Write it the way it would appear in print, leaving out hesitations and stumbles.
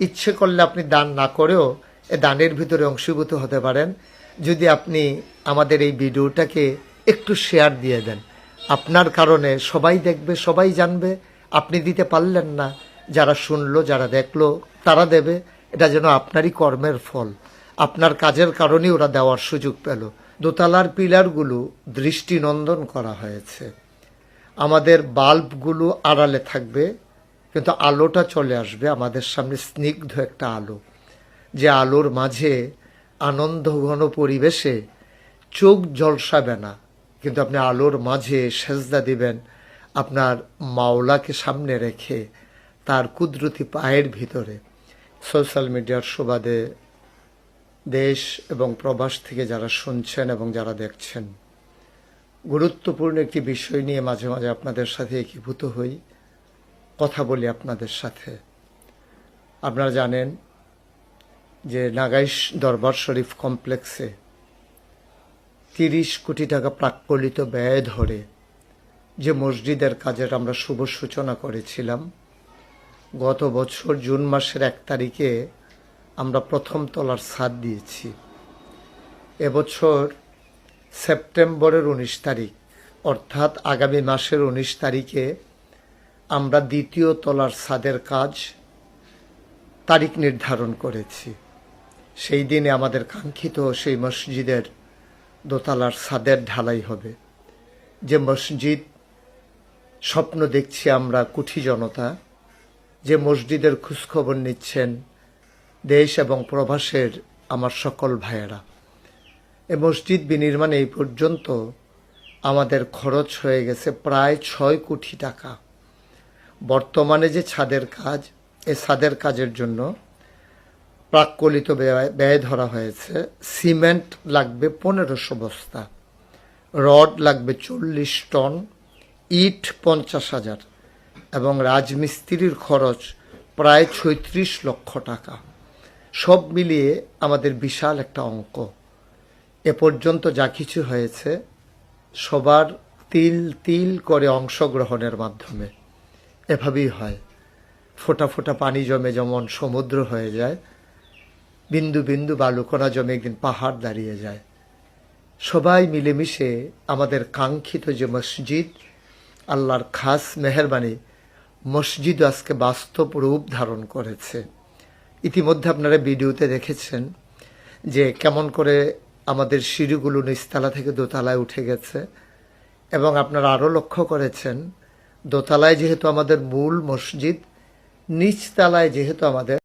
ইচ্ছে করলে আপনি দান না করেও এ দানের ভিতরে অংশীভূত হতে পারেন যদি আপনি আমাদের এই ভিডিওটাকে একটু শেয়ার দিয়ে দেন। আপনার কারণে সবাই দেখবে, সবাই জানবে। আপনি দিতে পারলেন না, যারা শুনলো, যারা দেখলো তারা দেবে। এটা যেন আপনারই কর্মের ফল, আপনার কাজের কারণেই ওরা দেওয়ার সুযোগ পেল। দোতলার পিলারগুলো দৃষ্টিনন্দন করা হয়েছে। আমাদের বাল্বগুলো আড়ালে থাকবে, কিন্তু আলোটা চলে আসবে আমাদের সামনে, স্নিগ্ধ একটা আলো, যে আলোর মাঝে আনন্দ ঘন পরিবেশে চোখ ঝলসাবে না, কিন্তু আপনি আলোর মাঝে সেজদা দিবেন আপনার মাওলাকে সামনে রেখে, তার কুদরতি পায়ের ভিতরে। সোশ্যাল মিডিয়ার সুবাদে দেশ এবং প্রবাস থেকে যারা শুনছেন এবং যারা দেখছেন, গুরুত্বপূর্ণ একটি বিষয় নিয়ে মাঝে মাঝে আপনাদের সাথে একীভূত হই, কথা বলি আপনাদের সাথে। আপনারা জানেন যে নাগাইশ দরবার শরীফ কমপ্লেক্সে 30 কোটি টাকা প্রাক্কলিত ব্যয় ধরে যে মসজিদের কাজের আমরা শুভ সূচনা করেছিলাম, গত বছর জুন মাসের 1 তারিখে আমরা প্রথম তলার ছাদ দিয়েছি। এবছর সেপ্টেম্বরের 19 তারিখ, অর্থাৎ আগামী মাসের 19 তারিখে আমরা দ্বিতীয় তলার ছাদের কাজ তারিখ নির্ধারণ করেছি। সেই দিনে আমাদের কাঙ্ক্ষিত সেই মসজিদের দোতলার ছাদের ঢালাই হবে। যে মসজিদ স্বপ্ন দেখছি আমরা কুঠি জনতা, যে মসজিদের খোঁজখবর নিচ্ছেন দেশ এবং প্রবাসের আমার সকল ভাইয়েরা। এই মসজিদ বিনির্মাণে এই পর্যন্ত আমাদের খরচ হয়ে গেছে প্রায় 6 কোটি টাকা। বর্তমানে যে ছাদের কাজ, এই ছাদের কাজের জন্য প্রাক্কলিত ব্যয় ধরা হয়েছে। সিমেন্ট লাগবে 1500 বস্তা, রড লাগবে 40 টন, ইট 50,000 এবং রাজমিস্ত্রির খরচ প্রায় 36 লক্ষ টাকা। সব মিলিয়ে আমাদের বিশাল একটা অঙ্ক। এ পর্যন্ত যা কিছু হয়েছে সবার তিল তিল করে অংশগ্রহণের মাধ্যমে। এভাবেই হয়, ফোঁটা ফোঁটা পানি জমে যেমন সমুদ্র হয়ে যায়, বিন্দু বিন্দু বালুকণা জমে একদিন পাহাড় দাঁড়িয়ে যায়। সবাই মিলেমিশে আমাদের কাঙ্ক্ষিত যে মসজিদ, আল্লাহর খাস মেহেরবানি, মসজিদ আজকে বাস্তব রূপ ধারণ করেছে। ইতিমধ্যে আপনারা ভিডিওতে দেখেছেন যে কেমন করে আমাদের সিঁড়িগুলো নিচতলা থেকে দোতলায় উঠে গেছে, এবং আপনারা আরও লক্ষ্য করেছেন দোতলায় যেহেতু আমাদের মূল মসজিদ, নিচতলায় যেহেতু আমাদের